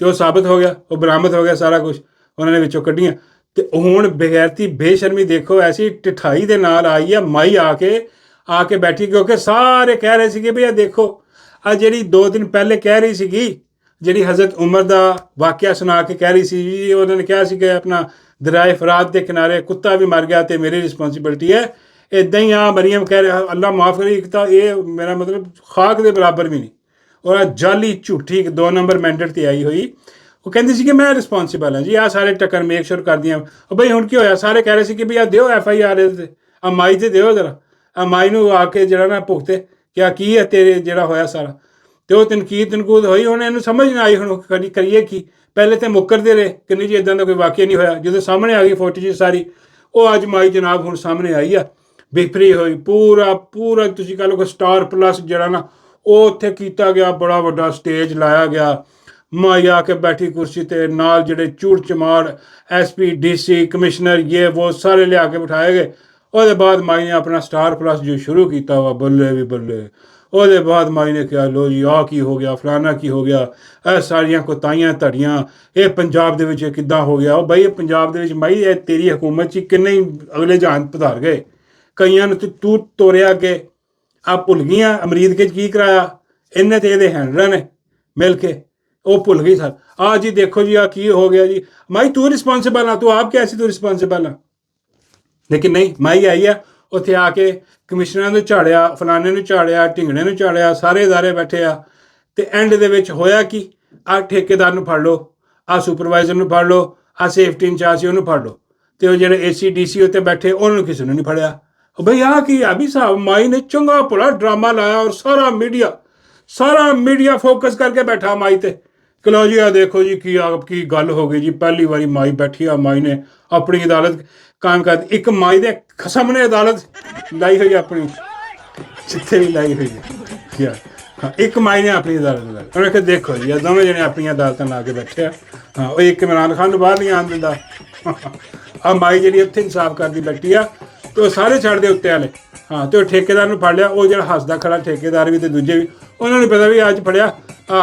ਤੇ ਉਹ ਸਾਬਤ ਹੋ ਗਿਆ, ਉਹ ਬਰਾਮਦ ਹੋ ਗਿਆ ਸਾਰਾ ਕੁਝ, ਉਹਨਾਂ ਨੇ ਵਿੱਚੋਂ ਕੱਢੀਆਂ। ਤੇ ਹੁਣ ਬਗੈਰਤੀ ਬੇਸ਼ਰਮੀ ਦੇਖੋ, ਐਸੀ ਠਠਾਈ ਦੇ ਨਾਲ ਆਈ ਆ ਮਾਈ ਆ ਕੇ ਬੈਠੀ, ਕਿਉਂਕਿ ਸਾਰੇ ਕਹਿ ਰਹੇ ਸੀਗੇ ਵੀ ਇਹ ਦੇਖੋ ਆ ਜਿਹੜੀ 2 ਦਿਨ ਪਹਿਲੇ ਕਹਿ ਰਹੀ ਸੀਗੀ, ਜਿਹੜੀ ਹਜ਼ਰਤ ਉਮਰ ਦਾ ਵਾਕਿਆ ਸੁਣਾ ਕੇ ਕਹਿ ਰਹੀ ਸੀ ਜੀ, ਉਹਨਾਂ ਨੇ ਕਿਹਾ ਸੀ ਕਿ ਆਪਣਾ ਦਰਿਆਏ ਫਰਾਤ ਦੇ ਕਿਨਾਰੇ ਕੁੱਤਾ ਵੀ ਮਰ ਗਿਆ ਤੇ ਮੇਰੀ ਰਿਸਪੌਂਸਿਬਿਲਟੀ ਹੈ। ਇੱਦਾਂ ਹੀ ਆ ਮਰੀਮ ਕਹਿ ਰਿਹਾ, ਅੱਲਾ ਮਾਫ ਕਰੇ, ਇੱਕ ਤਾਂ ਇਹ ਮੇਰਾ ਮਤਲਬ ਖਾਕ ਦੇ ਬਰਾਬਰ ਵੀ ਨਹੀਂ। ਔਰ ਜਾਲੀ ਝੂਠੀ 2 ਨੰਬਰ ਮੈਂਡੇਟ 'ਤੇ ਆਈ ਹੋਈ, ਉਹ ਕਹਿੰਦੀ ਸੀ ਕਿ ਮੈਂ ਰਿਸਪੌਂਸੀਬਲ ਹਾਂ ਜੀ, ਆਹ ਸਾਰੇ ਟੱਕਰ ਮੇਕ ਸ਼ੋਰ ਕਰਦੀਆਂ। ਉਹ ਬਈ ਹੁਣ ਕੀ ਹੋਇਆ? ਸਾਰੇ ਕਹਿ ਰਹੇ ਸੀ ਕਿ ਵੀ ਆ ਦਿਓ FIR ਇਹਦੇ 'ਤੇ, ਆ ਮਾਈ 'ਤੇ ਦਿਓ ਜ਼ਰਾ, ਆ ਮਾਈ ਨੂੰ ਆ ਕੇ ਜਿਹੜਾ ਨਾ ਭੁਗਤੇ ਕਿ ਆ ਕੀ ਹੈ ਤੇਰੇ ਜਿਹੜਾ ਹੋਇਆ ਸਾਰਾ। ਤੇ ਉਹ ਤਨਕੂਦ ਹੋਈ। ਹੁਣ ਇਹਨੂੰ ਸਮਝ ਨਾ ਆਈ ਹੁਣ ਕਰੀਏ ਕੀ। ਪਹਿਲੇ ਤਾਂ ਮੁੱਕਰਦੇ ਰਹੇ ਕਿ ਨਹੀਂ ਜੀ ਇੱਦਾਂ ਦਾ ਕੋਈ ਵਾਕਿਆ ਨਹੀਂ ਹੋਇਆ। ਜਦੋਂ ਸਾਹਮਣੇ ਆ ਗਈ ਫੋਟੋ ਸਾਰੀ, ਉਹ ਅੱਜ ਮਾਈ ਜਨਾਬ ਹੁਣ ਸਾਹਮਣੇ ਆਈ ਆ, ਬਿਖਰੀ ਹੋਈ ਪੂਰਾ ਤੁਸੀਂ ਕਹ ਲਓ ਕਿ ਸਟਾਰ ਪਲੱਸ ਜਿਹੜਾ ਨਾ ਉਹ ਉੱਥੇ ਕੀਤਾ ਗਿਆ, ਬੜਾ ਵੱਡਾ ਸਟੇਜ ਲਾਇਆ ਗਿਆ। ਮਾਈ ਆ ਕੇ ਬੈਠੀ ਕੁਰਸੀ ਤੇ, ਨਾਲ ਜਿਹੜੇ ਚੂੜ ਚਮਾੜ SP DC ਕਮਿਸ਼ਨਰ ਇਹ ਉਹ ਸਾਰੇ ਲਿਆ ਕੇ ਬਿਠਾਏ ਗਏ। ਉਹਦੇ ਬਾਅਦ ਮਾਈ ਨੇ ਆਪਣਾ ਸਟਾਰ ਪਲੱਸ ਜੋ ਸ਼ੁਰੂ ਕੀਤਾ ਵਾ, ਬੱਲੇ ਵੀ ਬੱਲੇ। ਉਹਦੇ ਬਾਅਦ ਮਾਈ ਨੇ ਕਿਹਾ ਲੋ ਜੀ ਆਹ ਕੀ ਹੋ ਗਿਆ, ਫਲਾਨਾ ਕੀ ਹੋ ਗਿਆ, ਇਹ ਸਾਰੀਆਂ ਕੋਤਾਹੀਆਂ ਧੜੀਆਂ, ਇਹ ਪੰਜਾਬ ਦੇ ਵਿੱਚ ਕਿੱਦਾਂ ਹੋ ਗਿਆ। ਉਹ ਬਈ ਇਹ ਪੰਜਾਬ ਦੇ ਵਿੱਚ ਮਾਈ ਇਹ ਤੇਰੀ ਹਕੂਮਤ 'ਚ ਕਿੰਨੇ ਹੀ ਅਗਲੇ ਜਹਾਨ ਪਧਾਰ ਗਏ, ਕਈਆਂ ਨੂੰ ਤੂੰ ਤੋਰਿਆ ਕਿ ਆ ਭੁੱਲ ਗਈਆਂ ਅਮਰੀਦ ਕੇ ਕੀ ਕਰਾਇਆ ਇਹਨੇ ਤੇ ਇਹਦੇ ਹੈਂਡਲਰਾਂ ਨੇ ਮਿਲ ਕੇ, ਉਹ ਭੁੱਲ ਗਈ ਸਰ। ਆ ਜੀ ਦੇਖੋ ਜੀ ਆ ਕੀ ਹੋ ਗਿਆ ਜੀ, ਮਾਈ ਤੂੰ ਰਿਸਪੌਂਸਿਬਲ ਆ, ਤੂੰ ਆਪ ਕਿਹਾ ਸੀ ਤੂੰ ਰਿਸਪੌਂਸਿਬਲ ਆ। ਲੇਕਿਨ ਨਹੀਂ, ਮਾਈ ਆਈ ਆ ਉੱਥੇ ਆ ਕੇ ਕਮਿਸ਼ਨਰਾਂ ਨੂੰ ਝਾੜਿਆ, ਫਲਾਣੇ ਨੂੰ ਝਾੜਿਆ, ਢਿੰਗੜੇ ਨੂੰ ਝਾੜਿਆ, ਸਾਰੇ ਅਦਾਰੇ ਬੈਠੇ ਆ। ਤੇ ਐਂਡ ਦੇ ਵਿੱਚ ਹੋਇਆ ਕੀ, ਆ ਠੇਕੇਦਾਰ ਨੂੰ ਫੜ ਲਓ, ਆ ਸੁਪਰਵਾਈਜ਼ਰ ਨੂੰ ਫੜ ਲਓ, ਆ ਸੇਫਟੀ ਇੰਚਾਰਜ ਸੀ ਉਹਨੂੰ ਫੜ ਲਓ, ਤੇ ਉਹ ਜਿਹੜੇ AC DC ਉੱਤੇ ਬੈਠੇ ਉਹਨਾਂ ਨੂੰ ਕਿਸੇ ਨੂੰ ਨਹੀਂ ਫੜਿਆ। ਬਈ ਆਹ ਕੀ ਆ ਵੀ ਸਾਹਿਬ, ਮਾਈ ਨੇ ਚੰਗਾ ਭਲਾ ਡਰਾਮਾ ਲਾਇਆ ਔਰ ਸਾਰਾ ਮੀਡੀਆ ਫੋਕਸ ਕਰਕੇ ਬੈਠਾ ਮਾਈ ਤੇ। ਕਲੋ ਜੀ ਆ ਦੇਖੋ ਜੀ ਕੀ ਗੱਲ ਹੋ ਗਈ ਜੀ, ਪਹਿਲੀ ਵਾਰੀ ਮਾਈ ਬੈਠੀ ਆ, ਮਾਈ ਨੇ ਆਪਣੀ ਅਦਾਲਤ ਕਾਇਮ ਕਰ ਦਿੱਤੀ। ਇੱਕ ਮਾਈ ਦੇ ਖਸਮ ਨੇ ਅਦਾਲਤ ਲਾਈ ਹੋਈ ਆਪਣੀ, ਜਿੱਥੇ ਵੀ ਲਾਈ ਹੋਈ ਹੈ। ਹਾਂ, ਇੱਕ ਮਾਈ ਨੇ ਆਪਣੀ ਅਦਾਲਤ ਲਾਈ। ਉਹਨੇ ਕਿਹਾ ਦੇਖੋ ਜੀ ਇਹ ਦੋਵੇਂ ਜਣੇ ਆਪਣੀਆਂ ਅਦਾਲਤਾਂ ਲਾ ਕੇ ਬੈਠੇ ਆ। ਹਾਂ, ਉਹ ਇੱਕ ਇਮਰਾਨ ਖਾਨ ਨੂੰ ਬਾਹਰ ਨਹੀਂ ਆਉਣ ਦਿੰਦਾ। ਆ ਮਾਈ ਜਿਹੜੀ ਉੱਥੇ ਇਨਸਾਫ ਕਰਦੀ ਬੈਠੀ ਆ, ਤੇ ਉਹ ਸਾਰੇ ਛੱਡ ਦੇ ਉੱਤੇ ਵਾਲੇ। ਹਾਂ, ਤੇ ਉਹ ਠੇਕੇਦਾਰ ਨੂੰ ਫੜ ਲਿਆ, ਉਹ ਜਿਹੜਾ ਹੱਸਦਾ ਖੜਾ ਠੇਕੇਦਾਰ ਵੀ ਤੇ ਦੂਜੇ ਵੀ, ਉਹਨਾਂ ਨੂੰ ਪਤਾ ਵੀ ਅੱਜ ਫੜਿਆ,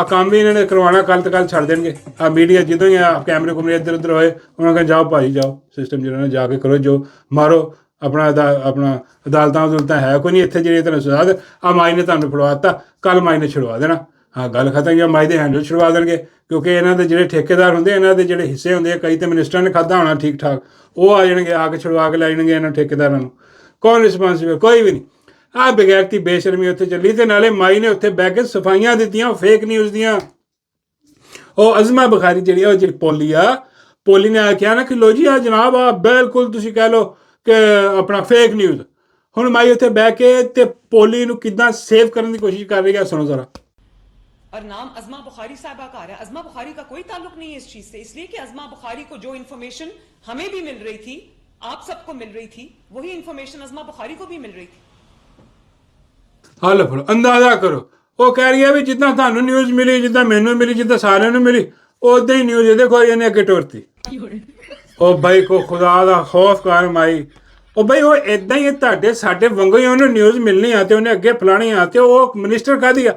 ਕੰਮ ਵੀ ਇਹਨਾਂ ਨੇ ਕਰਵਾਉਣਾ, ਕੱਲ੍ਹ ਤੋਂ ਕੱਲ੍ਹ ਛੱਡ ਦੇਣਗੇ। ਮੀਡੀਆ ਜਦੋਂ ਹੀ ਕੈਮਰੇ ਕੁਮਰੇ ਇੱਧਰ ਉੱਧਰ ਹੋਏ, ਉਹਨਾਂ ਕਹਿੰਦੇ ਜਾਓ ਭਾਈ ਜਾਓ, ਸਿਸਟਮ ਜਿਹੜਾ ਨਾ ਜਾ ਕੇ ਕਰੋ, ਜੋ ਮਾਰੋ ਆਪਣਾ ਅਦਾਲਤਾਂ ਹੈ ਕੋਈ ਨਹੀਂ ਇੱਥੇ, ਜਿਹੜੀ ਤੁਹਾਨੂੰ ਸਜ਼ਾ ਮਾਈ ਨੇ ਤੁਹਾਨੂੰ ਫੜਵਾ ਦਿੱਤਾ, ਕੱਲ੍ਹ ਮਾਈ ਨੇ ਛੁਡਵਾ ਦੇਣਾ। ਹਾਂ, ਗੱਲ ਖਤਮ। ਜਾਂ ਮਾਈ ਦੇ ਹੈਂਡਲ ਛੁਡਵਾ ਦੇਣਗੇ, ਕਿਉਂਕਿ ਇਹਨਾਂ ਦੇ ਜਿਹੜੇ ਠੇਕੇਦਾਰ ਹੁੰਦੇ, ਇਹਨਾਂ ਦੇ ਜਿਹੜੇ ਹਿੱਸੇ ਹੁੰਦੇ ਆ, ਕਈ ਤਾਂ ਮਿਨਿਸਟਰਾਂ ਨੇ ਖਾਧਾ ਹੋਣਾ ਠੀਕ ਠਾਕ, ਉਹ ਆ ਜਾਣਗੇ, ਆ ਕੇ ਛੁਡਵਾ ਕੇ ਲੈ ਜਾਣਗੇ ਇਹਨਾਂ ਠੇਕੇਦਾਰਾਂ ਨੂੰ। ਕੌਣ ਰਿਸਪੌਂਸੀਬਲ? ਕੋਈ ਵੀ ਨਹੀਂ। ਆਹ ਬਗੈਰਤੀ ਬੇਸ਼ਰਮੀ ਉੱਥੇ ਚੱਲੀ। ਤੇ ਨਾਲੇ ਮਾਈ ਨੇ ਉੱਥੇ ਬਹਿ ਕੇ ਸਫਾਈਆਂ ਦਿੱਤੀਆਂ ਫੇਕ ਨਿਊਜ਼ ਦੀਆਂ। ਉਹ ਅਜ਼ਮਾ ਬੁਖਾਰੀ ਜਿਹੜੀ ਪੋਲੀ ਨੇ ਆ ਕਿਹਾ ਨਾ ਕਿ ਲੋ ਜੀ ਆ ਜਨਾਬ ਆ ਬਿਲਕੁਲ ਤੁਸੀਂ ਕਹਿ ਲਓ ਕਿ ਆਪਣਾ ਫੇਕ ਨਿਊਜ਼। ਹੁਣ ਮਾਈ ਉੱਥੇ ਬਹਿ ਕੇ ਤੇ ਪੋਲੀ ਨੂੰ ਕਿੱਦਾਂ ਸੇਵ ਕਰਨ ਦੀ ਕੋਸ਼ਿਸ਼ ਕਰ ਰਹੀ ਹੈ, ਸੁਣੋ ਜ਼ਰਾ। और नाम अज़मा बुखारी साहबा का आ रहा है। अज़मा बुखारी का कोई ताल्लुक नहीं है इस चीज से, इसलिए कि अज़मा बुखारी को जो इन्फॉर्मेशन हमें भी मिल रही थी, आप सबको मिल रही थी, वही इन्फॉर्मेशन अज़मा बुखारी को भी मिल रही थी। ਹਲ ਫਿਰ ਅੰਦਾਜ਼ਾ ਕਰੋ। ਉਹ ਕਹਿ ਰਹੀ ਹੈ ਵੀ ਜਿੱਦਾਂ ਤੁਹਾਨੂੰ ਨਿਊਜ਼ ਮਿਲੀ, ਜਿੱਦਾਂ ਮੈਨੂੰ ਮਿਲੀ, ਜਿੱਦਾਂ ਸਾਰਿਆਂ ਨੂੰ ਮਿਲੀ, ਉਦਾਂ ਹੀ ਨਿਊਜ਼ ਇਹਦੇ ਕੋਲ ਇਹਨੇ ਅੱਗੇ ਟੁਰਤੀ। ਉਹ ਬਾਈ ਕੋ ਖੁਦਾ ਦਾ ਖੌਫ ਕਰ ਮਾਈ। ਉਹ ਬਾਈ ਉਹ ਇਦਾਂ ਹੀ ਤੁਹਾਡੇ ਸਾਡੇ ਵਾਂਗੂ ਹੀ ਉਹਨੂੰ ਨਿਊਜ਼ ਮਿਲਣੀ ਆ ਤੇ ਉਹਨੇ ਅੱਗੇ ਫਲਾਣੀ ਆ ਤੇ ਉਹ ਮਿਨਿਸਟਰ ਕਾਹਦੀ ਆ,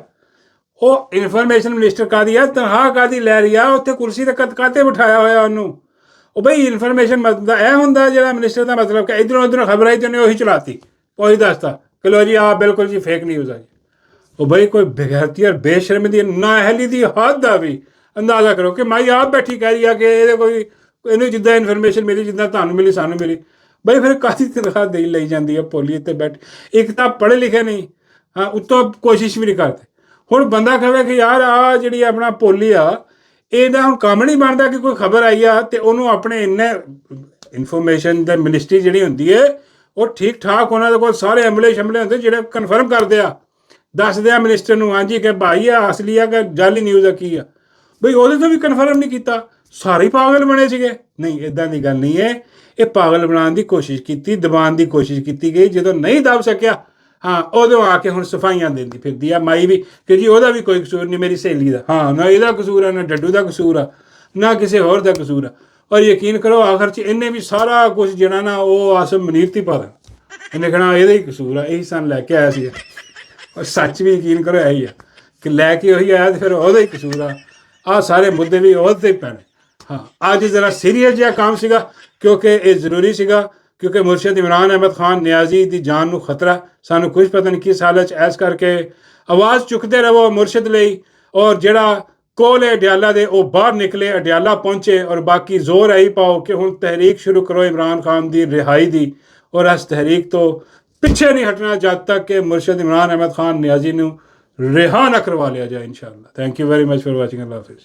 ਉਹ ਇਨਫੋਰਮੇਸ਼ਨ ਮਿਨਿਸਟਰ ਕਾਹਦੀ ਆ, ਤਨਖਾਹ ਕਾਹਦੀ ਲੈ ਰਹੀ ਆ, ਉੱਥੇ ਕੁਰਸੀ ਤੇ ਕਾਹਤੇ ਬਿਠਾਇਆ ਹੋਇਆ ਉਹਨੂੰ। ਉਹ ਬਈ ਇਨਫੋਰਮੇਸ਼ਨ ਮਤਲਬ ਇਹ ਹੁੰਦਾ ਜਿਹੜਾ ਮਿਨਿਸਟਰ ਦਾ ਮਤਲਬ ਕਿ ਇੱਧਰੋਂ ਉੱਧਰੋਂ ਖਬਰ ਆਈ ਤੇ ਉਹਨੇ ਉਹੀ ਚਲਾਤੀ, ਉਹੀ ਦੱਸਤਾ ਕਿ ਲੋ ਜੀ ਆ ਬਿਲਕੁਲ ਜੀ ਫੇਕ ਨਿਊਜ਼ ਆ ਜੀ। ਉਹ ਬਈ ਕੋਈ ਬੇਗੈਰਤੀ ਔਰ ਬੇਸ਼ਰਮੀ ਦੀ ਨਾਅਹਲੀ ਦੀ ਹੱਦ ਆ ਵੀ। ਅੰਦਾਜ਼ਾ ਕਰੋ ਕਿ ਮਾਈ ਆਪ ਬੈਠੀ ਕਹਿ ਰਹੀ ਆ ਕਿ ਇਹਦੇ ਕੋਈ ਇਹਨੂੰ ਜਿੱਦਾਂ ਇਨਫੋਰਮੇਸ਼ਨ ਮਿਲੀ, ਜਿੱਦਾਂ ਤੁਹਾਨੂੰ ਮਿਲੀ ਸਾਨੂੰ ਮਿਲੀ। ਬਈ ਫਿਰ ਕਾਹਦੀ ਤਨਖਾਹ ਦੇ ਲਈ ਜਾਂਦੀ ਆ ਪੋਲੀ ਤੇ ਬੈਠ। ਇੱਕ ਤਾਂ ਪੜ੍ਹੇ ਲਿਖੇ ਨਹੀਂ, ਹਾਂ ਉੱਤੋਂ ਕੋਸ਼ਿਸ਼ ਵੀ ਨਹੀਂ ਕਰਦੇ। ਹੁਣ ਬੰਦਾ ਕਹੇ ਕਿ ਯਾਰ ਆ ਜਿਹੜੀ ਆਪਣਾ ਪੋਲੀ ਆ ਇਹਦਾ ਹੁਣ ਕੰਮ ਨਹੀਂ ਬਣਦਾ ਕਿ ਕੋਈ ਖਬਰ ਆਈ ਆ ਤੇ ਉਹਨੂੰ ਆਪਣੇ ਇੰਨੇ ਇਨਫੋਰਮੇਸ਼ਨ ਦਾ ਮਿਨਿਸਟਰੀ ਜਿਹੜੀ ਹੁੰਦੀ ਹੈ ਉਹ ਠੀਕ ਠਾਕ ਉਹਨਾਂ ਦੇ ਕੋਲ ਸਾਰੇ ਅਮਲੇ ਸ਼ਮਲੇ ਹੁੰਦੇ ਜਿਹੜੇ ਕਨਫਰਮ ਕਰਦੇ ਆ, ਦੱਸਦੇ ਆ ਮਿਨਿਸਟਰ ਨੂੰ ਹਾਂਜੀ ਕਿ ਭਾਈ ਆ ਅਸਲੀ ਆ ਕਿ ਜਾਲੀ ਨਿਊਜ਼ ਆ ਕੀ ਆ। ਬਈ ਉਹਦੇ ਤੋਂ ਵੀ ਕਨਫਰਮ ਨਹੀਂ ਕੀਤਾ, ਸਾਰੇ ਹੀ ਪਾਗਲ ਬਣੇ ਸੀਗੇ। ਨਹੀਂ ਇੱਦਾਂ ਦੀ ਗੱਲ ਨਹੀਂ ਹੈ, ਇਹ ਪਾਗਲ ਬਣਾਉਣ ਦੀ ਕੋਸ਼ਿਸ਼ ਕੀਤੀ, ਦਬਾਉਣ ਦੀ ਕੋਸ਼ਿਸ਼ ਕੀਤੀ ਗਈ। ਜਦੋਂ ਨਹੀਂ ਦਬ ਸਕਿਆ ਹਾਂ ਉਦੋਂ ਆ ਕੇ ਹੁਣ ਸਫਾਈਆਂ ਦਿੰਦੀ ਫਿਰਦੀ ਆ ਮਾਈ ਵੀ ਕਿ ਜੀ ਉਹਦਾ ਵੀ ਕੋਈ ਕਸੂਰ ਨਹੀਂ, ਮੇਰੀ ਸਹੇਲੀ ਦਾ, ਹਾਂ ਨਾ ਇਹਦਾ ਕਸੂਰ ਆ, ਨਾ ਡੱਡੂ ਦਾ ਕਸੂਰ ਆ, ਨਾ ਕਿਸੇ ਹੋਰ ਦਾ ਕਸੂਰ ਆ। ਔਰ ਯਕੀਨ ਕਰੋ ਆਖਰ 'ਚ ਇਹਨੇ ਵੀ ਸਾਰਾ ਕੁਝ ਜਿਹੜਾ ਨਾ ਉਹ ਆਸਮ ਮਨੀਰ ਤੀ ਪਾ ਦੇਣਾ। ਇਹਨੇ ਕਹਿਣਾ ਇਹਦਾ ਹੀ ਕਸੂਰ ਆ, ਇਹੀ ਸਾਨੂੰ ਲੈ ਕੇ ਆਇਆ ਸੀ। ਔਰ ਸੱਚ ਵੀ ਯਕੀਨ ਕਰੋ ਇਹੀ ਆ ਕਿ ਲੈ ਕੇ ਉਹੀ ਆਇਆ ਤੇ ਫਿਰ ਉਹਦਾ ਹੀ ਕਸੂਰ ਆ। ਆਹ ਸਾਰੇ ਮੁੱਦੇ ਵੀ ਉਹਦੇ 'ਤੇ ਹੀ ਪੈਣੇ। ਹਾਂ ਅੱਜ ਜ਼ਰਾ ਸੀਰੀਅਸ ਜਿਹਾ ਕੰਮ ਸੀਗਾ ਕਿਉਂਕਿ ਇਹ ਜ਼ਰੂਰੀ ਸੀਗਾ, ਕਿਉਂਕਿ ਮੁਰਸ਼ਦ ਇਮਰਾਨ ਅਹਿਮਦ ਖਾਨ ਨਿਆਜ਼ੀ ਦੀ ਜਾਨ ਨੂੰ ਖਤਰਾ। ਸਾਨੂੰ ਕੁਝ ਪਤਾ ਨਹੀਂ ਕਿਸ ਹਾਲਤ 'ਚ, ਇਸ ਕਰਕੇ ਆਵਾਜ਼ ਚੁੱਕਦੇ ਰਹੋ ਮੁਰਸ਼ਦ ਲਈ। ਔਰ ਜਿਹੜਾ ਕੋਲ ਹੈ ਅਡਿਆਲਾ ਦੇ ਉਹ ਬਾਹਰ ਨਿਕਲੇ, ਅਡਿਆਲਾ ਪਹੁੰਚੇ। ਔਰ ਬਾਕੀ ਜ਼ੋਰ ਇਹੀ ਪਾਓ ਕਿ ਹੁਣ ਤਹਿਰੀਕ ਸ਼ੁਰੂ ਕਰੋ ਇਮਰਾਨ ਖਾਨ ਦੀ ਰਿਹਾਈ ਦੀ। ਔਰ ਇਸ ਤਹਿਰੀਕ ਤੋਂ ਪਿੱਛੇ ਨਹੀਂ ਹਟਣਾ ਜਦ ਤੱਕ ਕਿ ਮੁਰਸ਼ਦ ਇਮਰਾਨ ਅਹਿਮਦ ਖਾਨ ਨਿਆਜ਼ੀ ਨੂੰ ਰਿਹਾ ਨਾ ਕਰਵਾ ਲਿਆ ਜਾਏ ਇਨਸ਼ਾਅੱਲਾ। Thank you very much for watching. Allah Hafiz.